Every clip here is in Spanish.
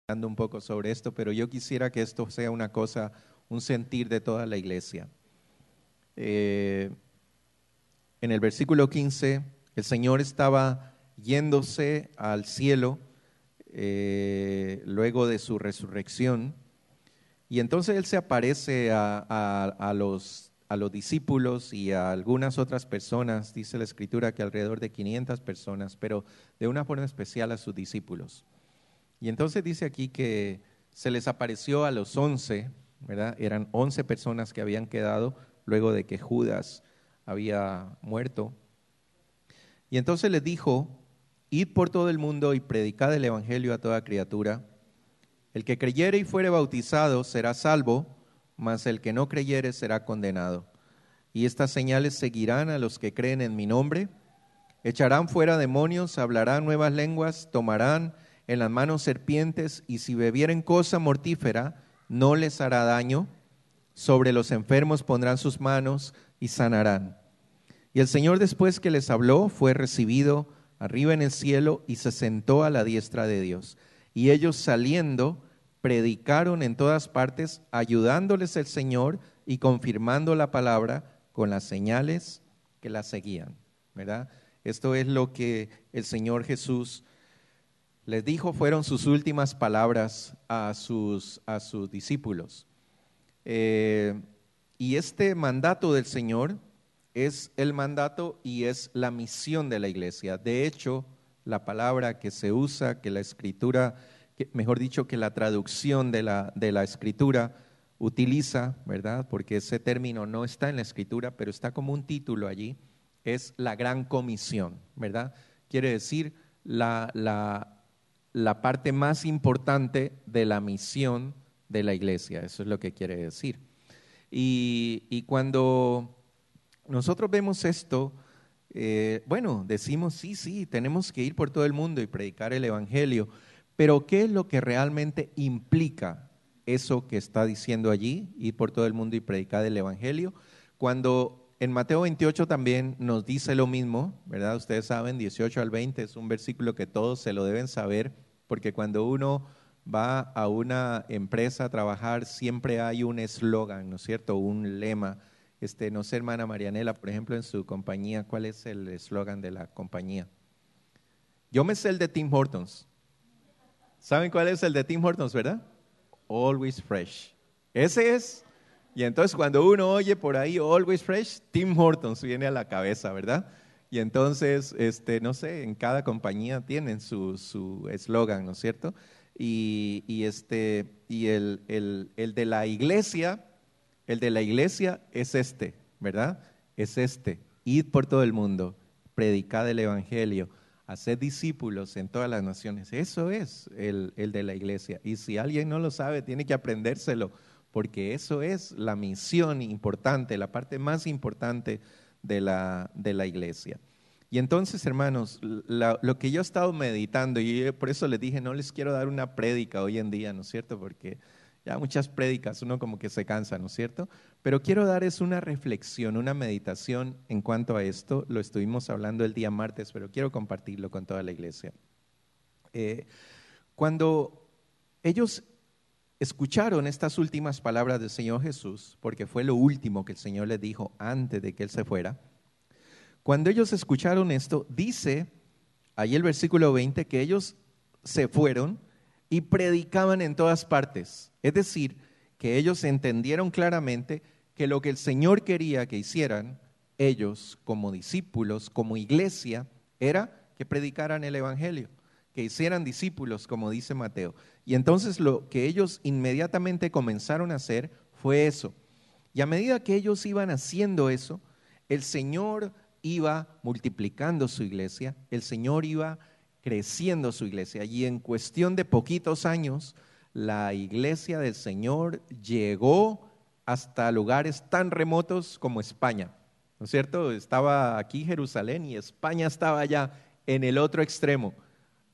hablando un poco sobre esto, pero yo quisiera que esto sea una cosa, un sentir de toda la iglesia. En el versículo 15, el Señor estaba yéndose al cielo luego de su resurrección, y entonces Él se aparece a los discípulos y a algunas otras personas, dice la Escritura que alrededor de 500 personas, pero de una forma especial a sus discípulos. Y entonces dice aquí que se les apareció a los 11, ¿verdad? Eran 11 personas que habían quedado luego de que Judas había muerto. Y entonces les dijo: id por todo el mundo y predicad el evangelio a toda criatura. El que creyere y fuere bautizado será salvo, mas el que no creyere será condenado. Y estas señales seguirán a los que creen en mi nombre: echarán fuera demonios, hablarán nuevas lenguas, tomarán en las manos serpientes, y si bebieren cosa mortífera, no les hará daño. Sobre los enfermos pondrán sus manos y sanarán. Y el Señor, después que les habló, fue recibido arriba en el cielo y se sentó a la diestra de Dios. Y ellos, saliendo, predicaron en todas partes, ayudándoles el Señor y confirmando la palabra con las señales que la seguían, ¿verdad? Esto es lo que el Señor Jesús les dijo, fueron sus últimas palabras a sus discípulos. Y este mandato del Señor es el mandato y es la misión de la iglesia. De hecho, la palabra que se usa, que la escritura, mejor dicho, que la traducción de la escritura utiliza, ¿verdad? Porque ese término no está en la escritura, pero está como un título allí, es la gran comisión, ¿verdad? Quiere decir la parte más importante de la misión de la iglesia, eso es lo que quiere decir. Y cuando nosotros vemos esto, decimos sí, tenemos que ir por todo el mundo y predicar el evangelio, pero ¿qué es lo que realmente implica eso que está diciendo allí, ir por todo el mundo y predicar el evangelio? Cuando en Mateo 28 también nos dice lo mismo, ¿verdad? Ustedes saben, 18 al 20 es un versículo que todos se lo deben saber, porque cuando uno va a una empresa a trabajar, siempre hay un eslogan, ¿no es cierto? Un lema. No sé, hermana Marianela, por ejemplo, en su compañía, ¿cuál es el eslogan de la compañía? Yo me sé el de Tim Hortons. ¿Saben cuál es el de Tim Hortons, verdad? Always fresh. Ese es. Y entonces cuando uno oye por ahí Always fresh, Tim Hortons viene a la cabeza, ¿verdad? Y entonces, no sé, en cada compañía tienen su eslogan, ¿no es cierto? Y el de la iglesia es ¿verdad? Es id por todo el mundo, predicad el evangelio, haced discípulos en todas las naciones. Eso es el de la iglesia. Y si alguien no lo sabe, tiene que aprendérselo, porque eso es la misión importante, la parte más importante de la iglesia. Y entonces, hermanos, lo que yo he estado meditando, y por eso les dije, no les quiero dar una prédica hoy en día, ¿no es cierto? Porque ya muchas prédicas uno como que se cansa, ¿no es cierto? Pero quiero dar es una reflexión, una meditación en cuanto a esto. Lo estuvimos hablando el día martes, pero quiero compartirlo con toda la iglesia. Cuando ellos escucharon estas últimas palabras del Señor Jesús, porque fue lo último que el Señor les dijo antes de que Él se fuera, cuando ellos escucharon esto, dice ahí el versículo 20 que ellos se fueron y predicaban en todas partes. Es decir, que ellos entendieron claramente que lo que el Señor quería que hicieran ellos como discípulos, como iglesia, era que predicaran el evangelio, que hicieran discípulos, como dice Mateo. Y entonces lo que ellos inmediatamente comenzaron a hacer fue eso. Y a medida que ellos iban haciendo eso, el Señor iba multiplicando su iglesia, el Señor iba creciendo su iglesia. Y en cuestión de poquitos años, la iglesia del Señor llegó hasta lugares tan remotos como España, ¿no es cierto? Estaba aquí Jerusalén y España estaba allá en el otro extremo.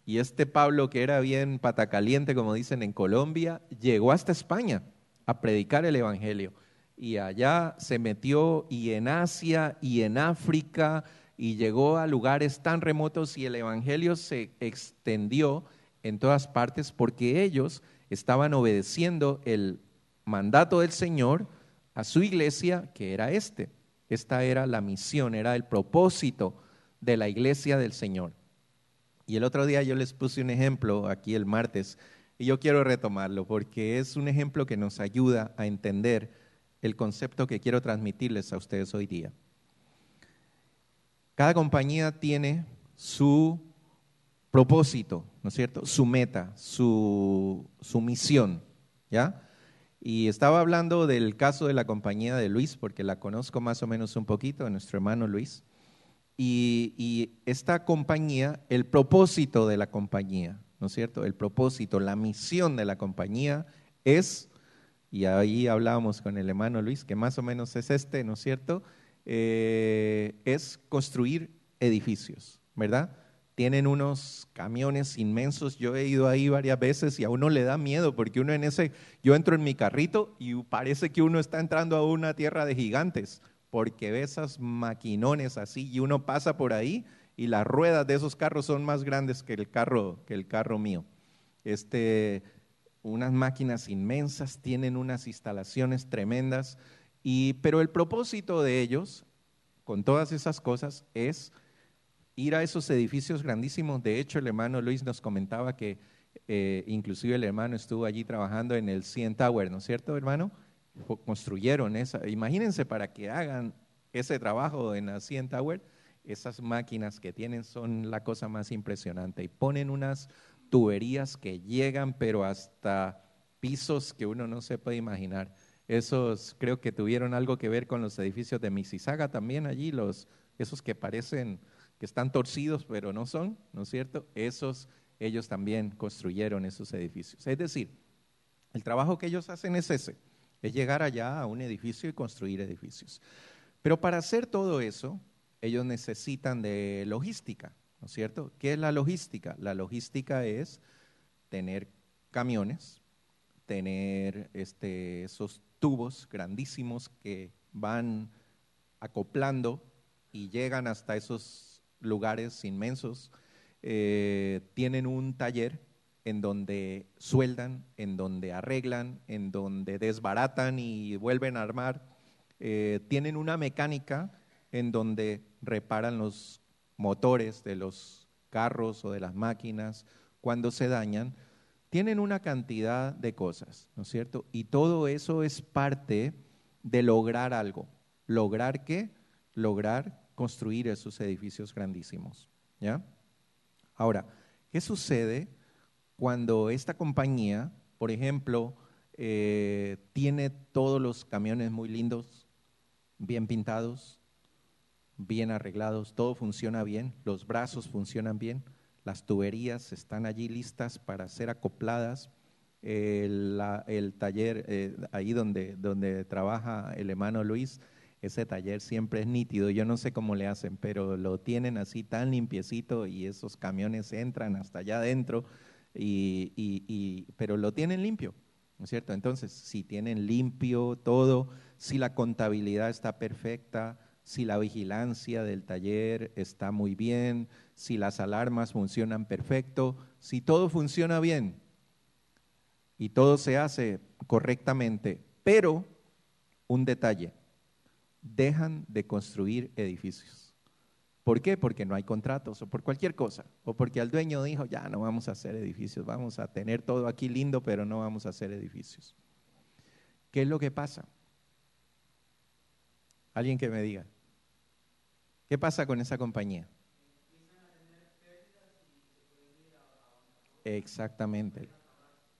Y Pablo, que era bien patacaliente, como dicen en Colombia, llegó hasta España a predicar el evangelio. Y allá se metió y en Asia y en África y llegó a lugares tan remotos y el evangelio se extendió en todas partes porque ellos estaban obedeciendo el mandato del Señor a su iglesia, que era este. Esta era la misión, era el propósito de la iglesia del Señor. Y el otro día yo les puse un ejemplo aquí el martes y yo quiero retomarlo porque es un ejemplo que nos ayuda a entender el concepto que quiero transmitirles a ustedes hoy día. Cada compañía tiene su propósito, ¿no es cierto? Su meta, su misión, ¿ya? Y estaba hablando del caso de la compañía de Luis, porque la conozco más o menos un poquito, de nuestro hermano Luis. Y esta compañía, el propósito de la compañía, ¿no es cierto? El propósito, la misión de la compañía es, y ahí hablábamos con el hermano Luis, que más o menos es este, ¿no es cierto? Es construir edificios, ¿verdad? Tienen unos camiones inmensos, yo he ido ahí varias veces y a uno le da miedo porque uno yo entro en mi carrito y parece que uno está entrando a una tierra de gigantes porque ve esas maquinones así y uno pasa por ahí y las ruedas de esos carros son más grandes que el carro mío. Unas máquinas inmensas, tienen unas instalaciones tremendas, pero el propósito de ellos, con todas esas cosas, es ir a esos edificios grandísimos. De hecho, el hermano Luis nos comentaba que inclusive el hermano estuvo allí trabajando en el CN Tower, ¿no es cierto, hermano? Construyeron esa, imagínense para que hagan ese trabajo en la CN Tower, esas máquinas que tienen son la cosa más impresionante y ponen unas tuberías que llegan pero hasta pisos que uno no se puede imaginar. Esos creo que tuvieron algo que ver con los edificios de Mississauga también allí, esos que parecen que están torcidos pero no son, ¿no es cierto? Ellos también construyeron esos edificios. Es decir, el trabajo que ellos hacen es ese, es llegar allá a un edificio y construir edificios. Pero para hacer todo eso, ellos necesitan de logística, ¿no es cierto? ¿Qué es la logística? La logística es tener camiones, tener esos tubos grandísimos que van acoplando y llegan hasta esos lugares inmensos. Tienen un taller en donde sueldan, en donde arreglan, en donde desbaratan y vuelven a armar. Tienen una mecánica en donde reparan los motores de los carros o de las máquinas cuando se dañan. Tienen una cantidad de cosas, ¿no es cierto? Y todo eso es parte de lograr algo. ¿Lograr qué? Lograr construir esos edificios grandísimos, ¿ya? Ahora, ¿qué sucede cuando esta compañía, por ejemplo, tiene todos los camiones muy lindos, bien pintados, bien arreglados, todo funciona bien, los brazos funcionan bien, las tuberías están allí listas para ser acopladas, el taller, ahí donde trabaja el hermano Luis, ese taller siempre es nítido, yo no sé cómo le hacen, pero lo tienen así tan limpiecito y esos camiones entran hasta allá adentro, pero lo tienen limpio, ¿no es cierto? Entonces, si tienen limpio todo, si la contabilidad está perfecta, si la vigilancia del taller está muy bien, si las alarmas funcionan perfecto, si todo funciona bien y todo se hace correctamente, pero un detalle, dejan de construir edificios. ¿Por qué? Porque no hay contratos o por cualquier cosa, o porque el dueño dijo, ya no vamos a hacer edificios, vamos a tener todo aquí lindo, pero no vamos a hacer edificios. ¿Qué es lo que pasa? Alguien que me diga. ¿Qué pasa con esa compañía? Exactamente.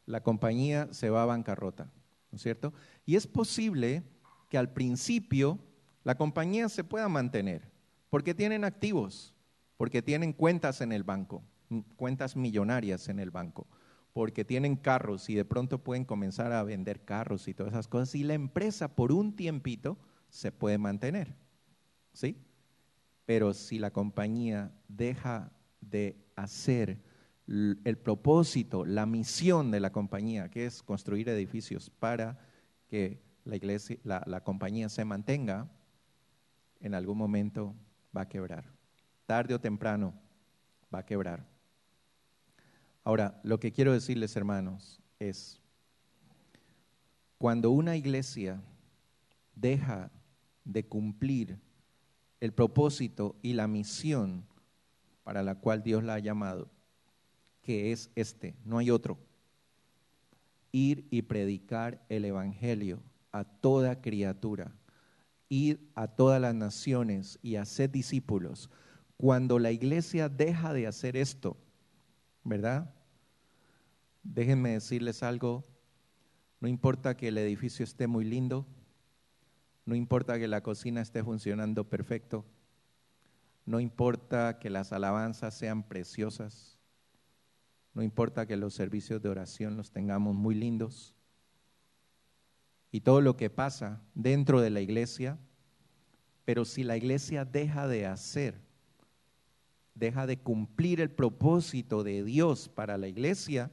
La compañía se va a bancarrota, ¿no es cierto? Y es posible que al principio la compañía se pueda mantener, porque tienen activos, porque tienen cuentas en el banco, cuentas millonarias en el banco, porque tienen carros y de pronto pueden comenzar a vender carros y todas esas cosas, y la empresa por un tiempito se puede mantener, ¿sí? Pero si la compañía deja de hacer el propósito, la misión de la compañía, que es construir edificios para que la iglesia, la compañía se mantenga, en algún momento va a quebrar. Tarde o temprano va a quebrar. Ahora, lo que quiero decirles, hermanos, es cuando una iglesia deja de cumplir el propósito y la misión para la cual Dios la ha llamado, que es no hay otro: ir y predicar el evangelio a toda criatura, ir a todas las naciones y hacer discípulos. Cuando la iglesia deja de hacer esto, ¿verdad? Déjenme decirles algo: no importa que el edificio esté muy lindo, no importa que la cocina esté funcionando perfecto, no importa que las alabanzas sean preciosas, no importa que los servicios de oración los tengamos muy lindos, y todo lo que pasa dentro de la iglesia, pero si la iglesia deja de hacer, deja de cumplir el propósito de Dios para la iglesia,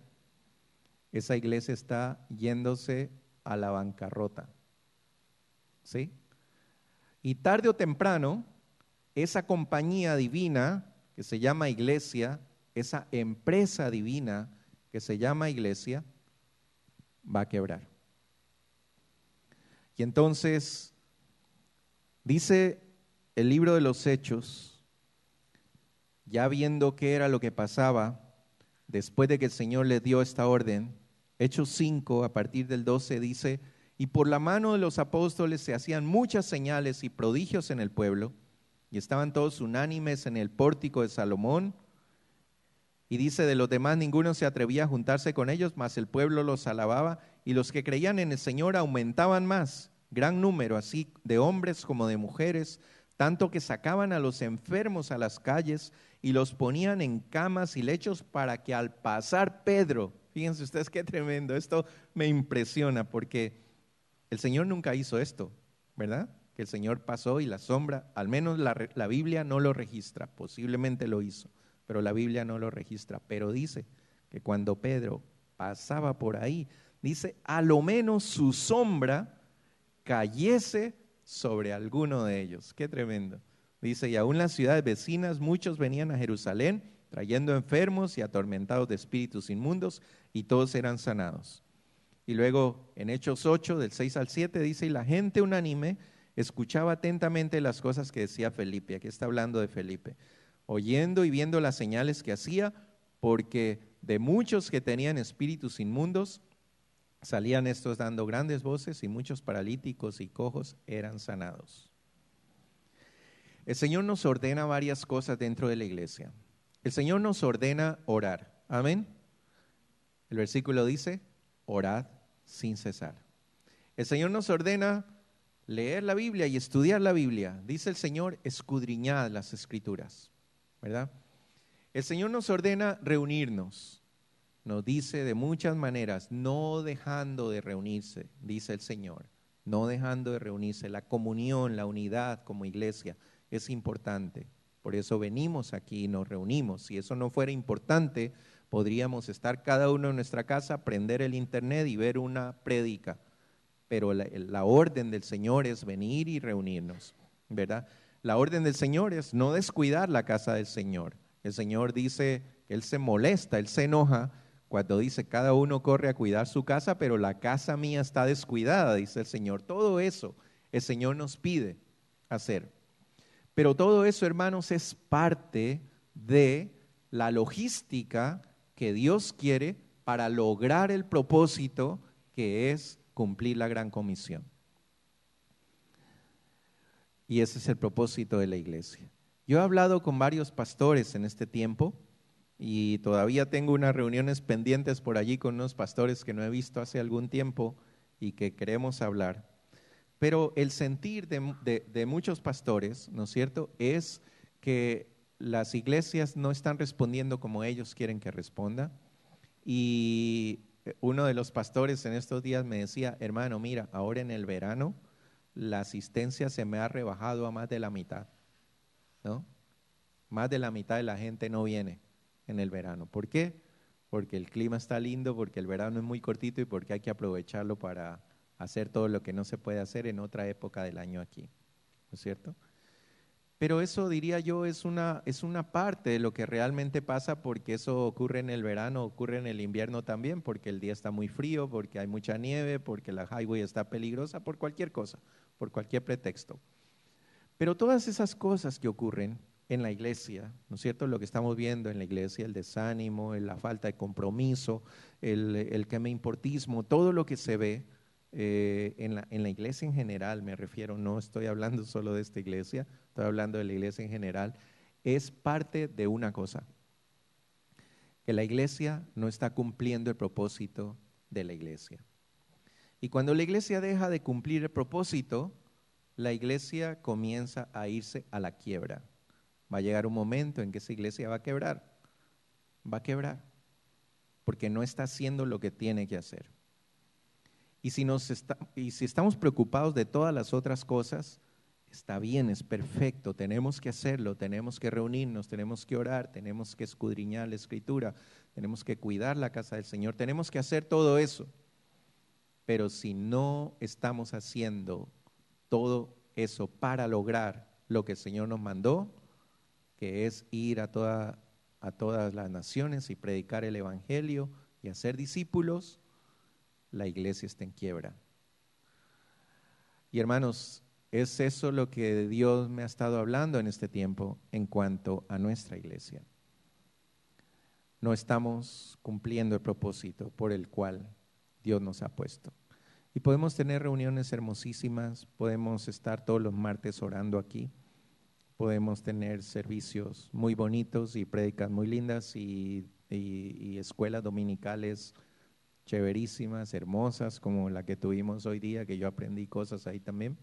esa iglesia está yéndose a la bancarrota, ¿sí? Y tarde o temprano, esa compañía divina que se llama iglesia, esa empresa divina que se llama iglesia, va a quebrar. Y entonces, dice el libro de los Hechos, ya viendo qué era lo que pasaba, después de que el Señor les dio esta orden, Hechos 5, a partir del 12, dice: y por la mano de los apóstoles se hacían muchas señales y prodigios en el pueblo, y estaban todos unánimes en el pórtico de Salomón. Y dice: de los demás ninguno se atrevía a juntarse con ellos, mas el pueblo los alababa, y los que creían en el Señor aumentaban más, gran número, así de hombres como de mujeres, tanto que sacaban a los enfermos a las calles y los ponían en camas y lechos para que al pasar Pedro, fíjense ustedes qué tremendo, esto me impresiona porque el Señor nunca hizo esto, ¿verdad? Que el Señor pasó y la sombra, al menos la Biblia no lo registra, posiblemente lo hizo, pero la Biblia no lo registra. Pero dice que cuando Pedro pasaba por ahí, dice, a lo menos su sombra cayese sobre alguno de ellos. Qué tremendo. Dice: y aún las ciudades vecinas, muchos venían a Jerusalén trayendo enfermos y atormentados de espíritus inmundos, y todos eran sanados. Y luego en Hechos 8, del 6 al 7, dice: y la gente unánime escuchaba atentamente las cosas que decía Felipe. Aquí está hablando de Felipe, oyendo y viendo las señales que hacía, porque de muchos que tenían espíritus inmundos, salían estos dando grandes voces, y muchos paralíticos y cojos eran sanados. El Señor nos ordena varias cosas dentro de la iglesia. El Señor nos ordena orar. Amén. El versículo dice: orad sin cesar. El Señor nos ordena leer la Biblia y estudiar la Biblia. Dice el Señor: escudriñad las Escrituras, ¿verdad? El Señor nos ordena reunirnos. Nos dice de muchas maneras: no dejando de reunirse, dice el Señor, no dejando de reunirse. La comunión, la unidad como iglesia es importante. Por eso venimos aquí y nos reunimos. Si eso no fuera importante, podríamos estar cada uno en nuestra casa, prender el internet y ver una prédica. Pero la orden del Señor es venir y reunirnos, ¿verdad? La orden del Señor es no descuidar la casa del Señor. El Señor dice que Él se molesta, Él se enoja cuando dice: cada uno corre a cuidar su casa, pero la casa mía está descuidada, dice el Señor. Todo eso el Señor nos pide hacer. Pero todo eso, hermanos, es parte de la logística que Dios quiere para lograr el propósito, que es cumplir la gran comisión. Y ese es el propósito de la iglesia. Yo he hablado con varios pastores en este tiempo, y todavía tengo unas reuniones pendientes por allí con unos pastores que no he visto hace algún tiempo y que queremos hablar. Pero el sentir de muchos pastores, ¿no es cierto?, es que las iglesias no están respondiendo como ellos quieren que responda. Y uno de los pastores en estos días me decía: hermano, mira, ahora en el verano la asistencia se me ha rebajado a más de la mitad, ¿no? Más de la mitad de la gente no viene en el verano. ¿Por qué? Porque el clima está lindo, porque el verano es muy cortito y porque hay que aprovecharlo para hacer todo lo que no se puede hacer en otra época del año aquí, ¿no es cierto? Pero eso, diría yo, es una parte de lo que realmente pasa, porque eso ocurre en el verano, ocurre en el invierno también, porque el día está muy frío, porque hay mucha nieve, porque la highway está peligrosa, por cualquier cosa, por cualquier pretexto. Pero todas esas cosas que ocurren en la iglesia, ¿no es cierto? Lo que estamos viendo en la iglesia, el desánimo, la falta de compromiso, el que me importismo, todo lo que se ve en la iglesia en general, me refiero, no estoy hablando solo de esta iglesia, estoy hablando de la iglesia en general, es parte de una cosa, que la iglesia no está cumpliendo el propósito de la iglesia. Y cuando la iglesia deja de cumplir el propósito, la iglesia comienza a irse a la quiebra. Va a llegar un momento en que esa iglesia va a quebrar, porque no está haciendo lo que tiene que hacer. Y si estamos preocupados de todas las otras cosas, está bien, es perfecto, tenemos que hacerlo, tenemos que reunirnos, tenemos que orar, tenemos que escudriñar la Escritura, tenemos que cuidar la casa del Señor, tenemos que hacer todo eso. Pero si no estamos haciendo todo eso para lograr lo que el Señor nos mandó, que es ir a todas las naciones y predicar el Evangelio y hacer discípulos, la iglesia está en quiebra. Y hermanos, es eso lo que Dios me ha estado hablando en este tiempo en cuanto a nuestra iglesia. No estamos cumpliendo el propósito por el cual Dios nos ha puesto. Y podemos tener reuniones hermosísimas, podemos estar todos los martes orando aquí, podemos tener servicios muy bonitos y prédicas muy lindas y escuelas dominicales chéverísimas, hermosas, como la que tuvimos hoy día, que yo aprendí cosas ahí también.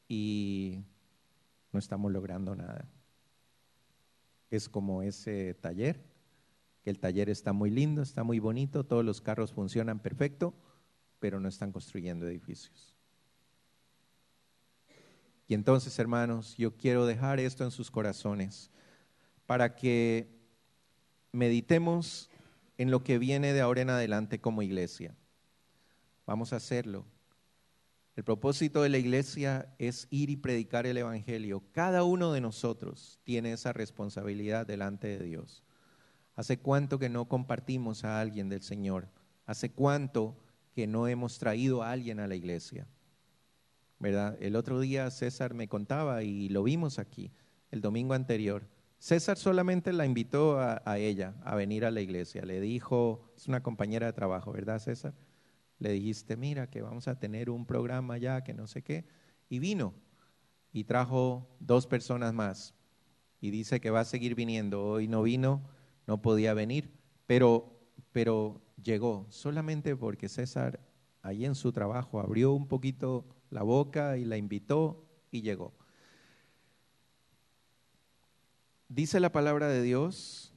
Y no estamos logrando nada. Es como ese taller, que el taller está muy lindo, está muy bonito, todos los carros funcionan perfecto, pero no están construyendo edificios. Y entonces, hermanos, yo quiero dejar esto en sus corazones para que meditemos en lo que viene de ahora en adelante como iglesia. Vamos a hacerlo. El propósito de la iglesia es ir y predicar el Evangelio. Cada uno de nosotros tiene esa responsabilidad delante de Dios. ¿Hace cuánto que no compartimos a alguien del Señor? ¿Hace cuánto que no hemos traído a alguien a la iglesia? ¿Verdad? El otro día César me contaba y lo vimos aquí, el domingo anterior. César solamente la invitó a ella a venir a la iglesia. Le dijo, es una compañera de trabajo, ¿verdad, César? Le dijiste, mira, que vamos a tener un programa ya, que no sé qué. Y vino y trajo 2 personas más. Y dice que va a seguir viniendo. Hoy no vino, no podía venir, pero llegó solamente porque César, ahí en su trabajo, abrió un poquito la boca y la invitó y llegó. Dice la palabra de Dios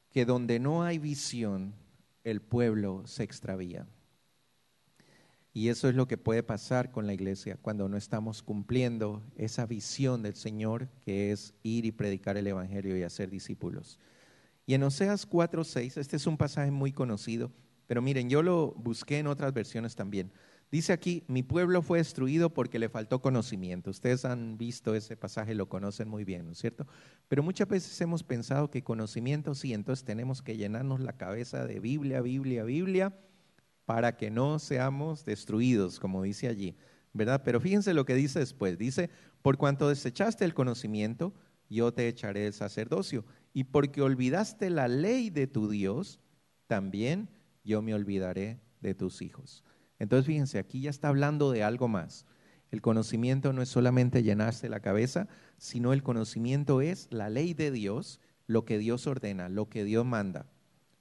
que donde no hay visión, el pueblo se extravía. Y eso es lo que puede pasar con la iglesia cuando no estamos cumpliendo esa visión del Señor, que es ir y predicar el Evangelio y hacer discípulos. Y en Oseas 4:6, este es un pasaje muy conocido, pero miren, yo lo busqué en otras versiones también. Dice aquí, mi pueblo fue destruido porque le faltó conocimiento. Ustedes han visto ese pasaje, lo conocen muy bien, ¿no es cierto? Pero muchas veces hemos pensado que conocimiento sí, entonces tenemos que llenarnos la cabeza de Biblia, Biblia, Biblia, para que no seamos destruidos, como dice allí, ¿verdad? Pero fíjense lo que dice después. Dice, por cuanto desechaste el conocimiento, yo te echaré del sacerdocio. Y porque olvidaste la ley de tu Dios, también yo me olvidaré de tus hijos. Entonces, fíjense, aquí ya está hablando de algo más. El conocimiento no es solamente llenarse la cabeza, sino el conocimiento es la ley de Dios, lo que Dios ordena, lo que Dios manda,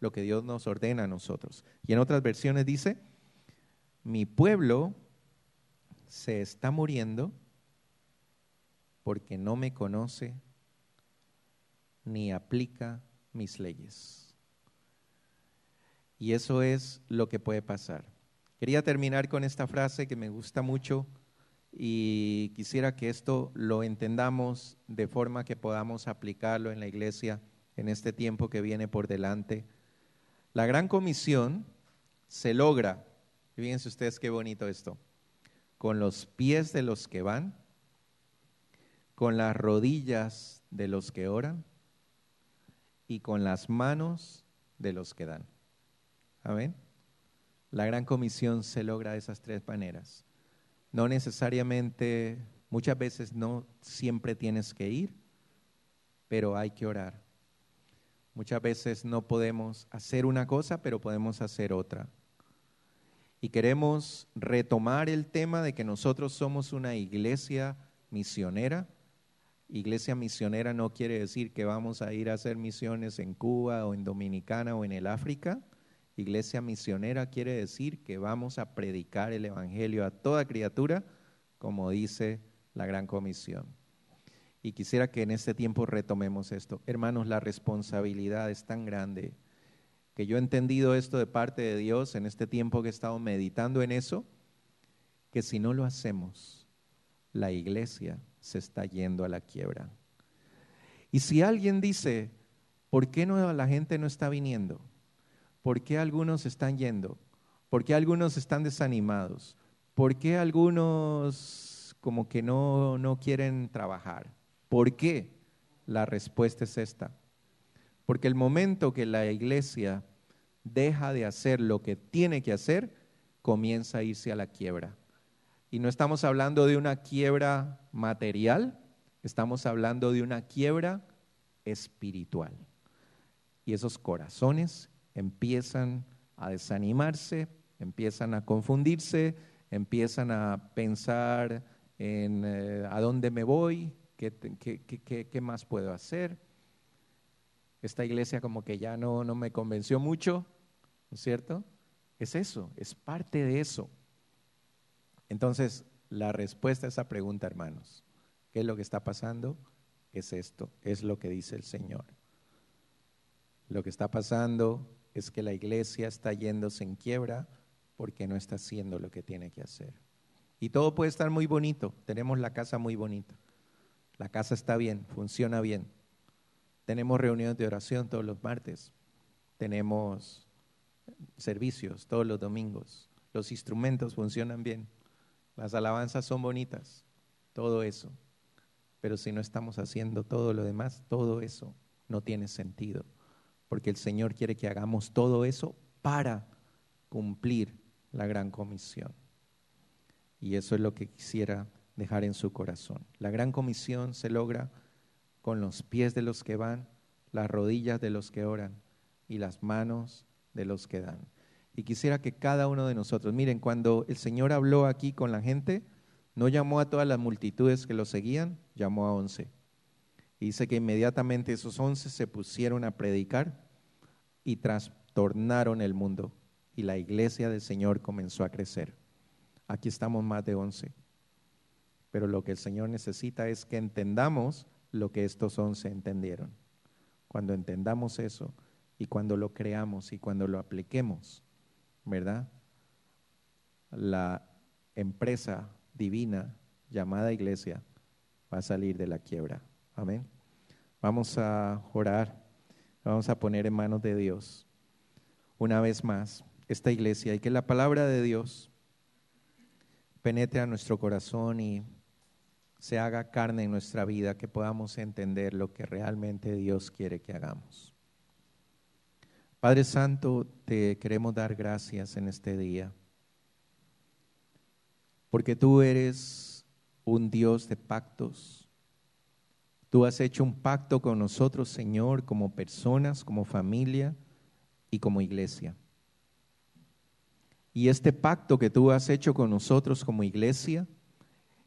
lo que Dios nos ordena a nosotros. Y en otras versiones dice, mi pueblo se está muriendo porque no me conoce ni aplica mis leyes. Y eso es lo que puede pasar. Quería terminar con esta frase que me gusta mucho y quisiera que esto lo entendamos de forma que podamos aplicarlo en la iglesia en este tiempo que viene por delante. La gran comisión se logra, fíjense ustedes qué bonito esto, con los pies de los que van con las rodillas de los que oran y con las manos de los que dan. Amén. La gran comisión se logra de esas tres maneras. No necesariamente, muchas veces no siempre tienes que ir, pero hay que orar. Muchas veces no podemos hacer una cosa, pero podemos hacer otra. Y queremos retomar el tema de que nosotros somos una iglesia misionera. Iglesia misionera no quiere decir que vamos a ir a hacer misiones en Cuba o en Dominicana o en el África. Iglesia misionera quiere decir que vamos a predicar el evangelio a toda criatura, como dice la Gran Comisión. Y quisiera que en este tiempo retomemos esto. Hermanos, la responsabilidad es tan grande que yo he entendido esto de parte de Dios en este tiempo que he estado meditando en eso, que si no lo hacemos, la iglesia se está yendo a la quiebra. Y si alguien dice, ¿por qué no la gente no está viniendo? ¿Por qué algunos están yendo? ¿Por qué algunos están desanimados? ¿Por qué algunos como que no quieren trabajar? ¿Por qué? La respuesta es esta. Porque el momento que la iglesia deja de hacer lo que tiene que hacer, comienza a irse a la quiebra. Y no estamos hablando de una quiebra material, estamos hablando de una quiebra espiritual. Y esos corazones empiezan a desanimarse, empiezan a confundirse, empiezan a pensar en a dónde me voy, qué más puedo hacer. Esta iglesia como que ya no me convenció mucho, ¿no es cierto? Es eso, es parte de eso. Entonces, la respuesta a esa pregunta, hermanos, ¿qué es lo que está pasando? Es esto, es lo que dice el Señor. Lo que está pasando es que la iglesia está yéndose en quiebra porque no está haciendo lo que tiene que hacer. Y todo puede estar muy bonito, tenemos la casa muy bonita, la casa está bien, funciona bien. Tenemos reuniones de oración todos los martes, tenemos servicios todos los domingos, los instrumentos funcionan bien, las alabanzas son bonitas, todo eso. Pero si no estamos haciendo todo lo demás, todo eso no tiene sentido, porque el Señor quiere que hagamos todo eso para cumplir la gran comisión. Y eso es lo que quisiera dejar en su corazón. La gran comisión se logra con los pies de los que van, las rodillas de los que oran y las manos de los que dan. Y quisiera que cada uno de nosotros, miren, cuando el Señor habló aquí con la gente, no llamó a todas las multitudes que lo seguían, llamó a 11. Y dice que inmediatamente esos 11 se pusieron a predicar y trastornaron el mundo. Y la iglesia del Señor comenzó a crecer. Aquí estamos más de 11. Pero lo que el Señor necesita es que entendamos lo que estos 11 entendieron. Cuando entendamos eso y cuando lo creamos y cuando lo apliquemos, ¿verdad? La empresa divina llamada iglesia va a salir de la quiebra. Amén. Vamos a orar, vamos a poner en manos de Dios una vez más esta iglesia y que la palabra de Dios penetre a nuestro corazón y se haga carne en nuestra vida, que podamos entender lo que realmente Dios quiere que hagamos. Padre Santo, te queremos dar gracias en este día, porque tú eres un Dios de pactos. Tú has hecho un pacto con nosotros, Señor, como personas, como familia y como iglesia. Y este pacto que tú has hecho con nosotros como iglesia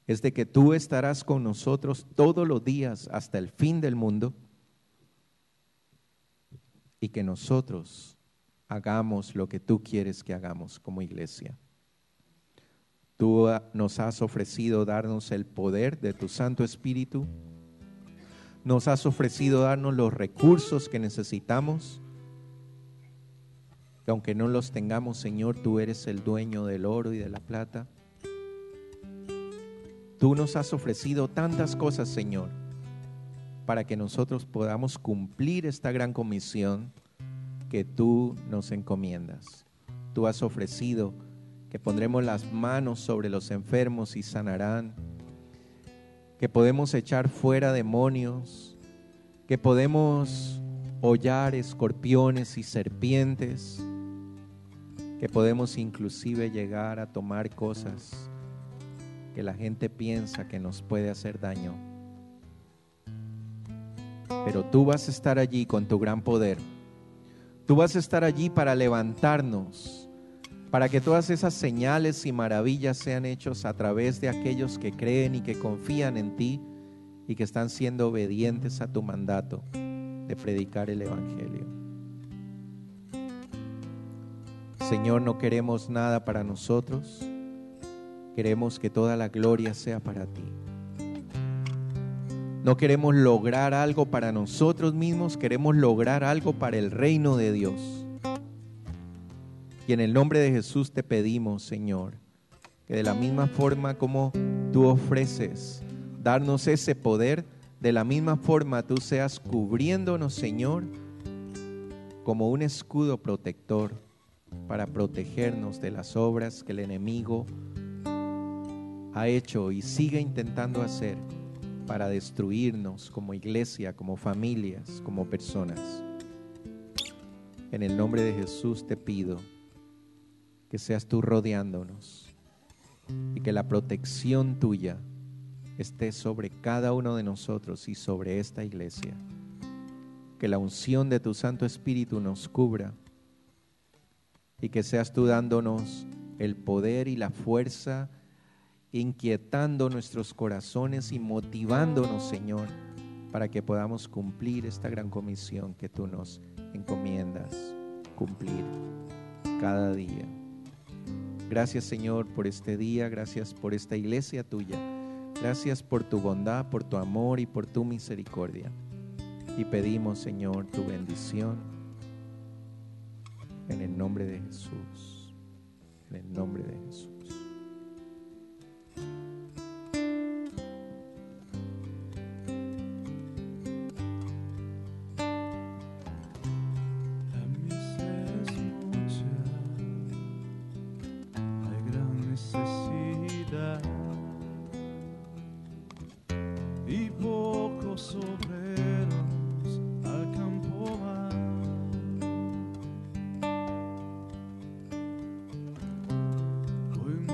es de que tú estarás con nosotros todos los días hasta el fin del mundo y que nosotros hagamos lo que tú quieres que hagamos como iglesia. Tú nos has ofrecido darnos el poder de tu Santo Espíritu, nos has ofrecido darnos los recursos que necesitamos, que aunque no los tengamos, Señor, tú eres el dueño del oro y de la plata. Tú nos has ofrecido tantas cosas, Señor, para que nosotros podamos cumplir esta gran comisión que tú nos encomiendas. Tú has ofrecido que pondremos las manos sobre los enfermos y sanarán, que podemos echar fuera demonios, que podemos hollar escorpiones y serpientes, que podemos inclusive llegar a tomar cosas que la gente piensa que nos puede hacer daño. Pero tú vas a estar allí con tu gran poder. Tú vas a estar allí para levantarnos, para que todas esas señales y maravillas sean hechos a través de aquellos que creen y que confían en ti y que están siendo obedientes a tu mandato de predicar el Evangelio. Señor, no queremos nada para nosotros, queremos que toda la gloria sea para ti. No queremos lograr algo para nosotros mismos, queremos lograr algo para el reino de Dios. Y en el nombre de Jesús te pedimos, Señor, que de la misma forma como tú ofreces darnos ese poder, de la misma forma tú seas cubriéndonos, Señor, como un escudo protector para protegernos de las obras que el enemigo ha hecho y sigue intentando hacer para destruirnos como iglesia, como familias, como personas. En el nombre de Jesús te pido que seas tú rodeándonos y que la protección tuya esté sobre cada uno de nosotros y sobre esta iglesia. Que la unción de tu Santo Espíritu nos cubra y que seas tú dándonos el poder y la fuerza, inquietando nuestros corazones y motivándonos, Señor, para que podamos cumplir esta gran comisión que tú nos encomiendas cumplir cada día. Gracias, Señor, por este día, gracias por esta iglesia tuya, gracias por tu bondad, por tu amor y por tu misericordia. Y pedimos, Señor, tu bendición en el nombre de Jesús, en el nombre de Jesús. Y pocos obreros al campo van. Hoy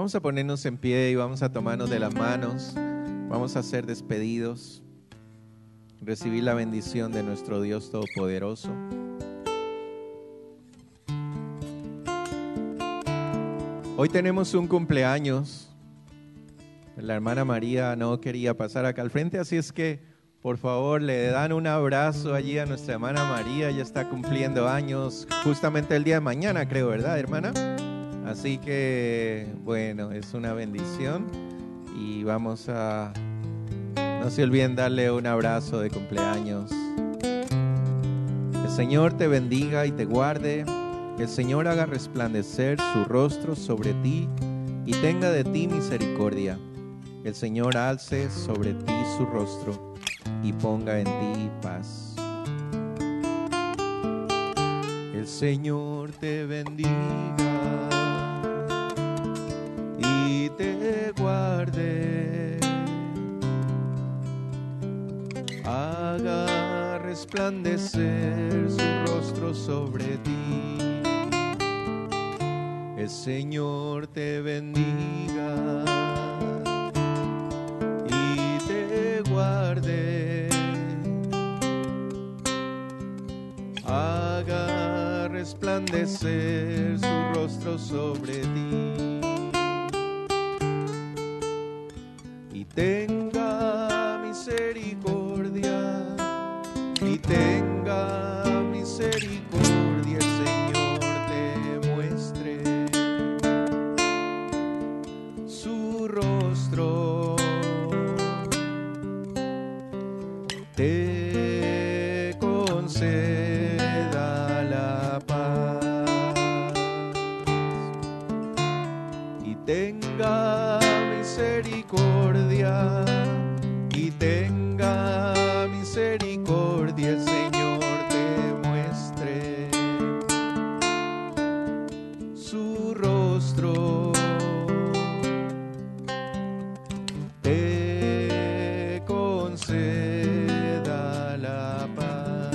Vamos a ponernos en pie y vamos a tomarnos de las manos. Vamos a ser despedidos. Recibir la bendición de nuestro Dios Todopoderoso. Hoy tenemos un cumpleaños. La hermana María no quería pasar acá al frente, así es que por favor le dan un abrazo allí a nuestra hermana María. Ella está cumpliendo años justamente el día de mañana, creo, ¿verdad, hermana? Así que, bueno, es una bendición y vamos a... No se olviden darle un abrazo de cumpleaños. El Señor te bendiga y te guarde. Que el Señor haga resplandecer su rostro sobre ti y tenga de ti misericordia. Que el Señor alce sobre ti su rostro y ponga en ti paz. El Señor te bendiga y te guarde, haga resplandecer su rostro sobre ti. El Señor te bendiga y te guarde, haga resplandecer su rostro sobre ti y tenga misericordia, y tenga misericordia el Señor te muestre su rostro, te conceda la paz y tenga misericordia, y tenga misericordia el Señor te muestre su rostro, te conceda la paz,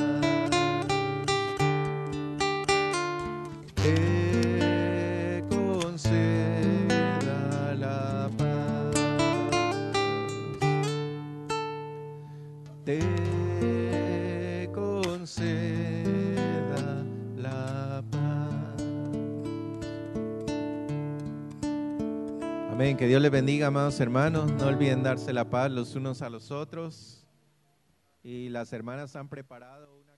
te conceda la paz, te conceda la paz. Amén. Que Dios les bendiga, amados hermanos. No olviden darse la paz los unos a los otros. Y las hermanas han preparado una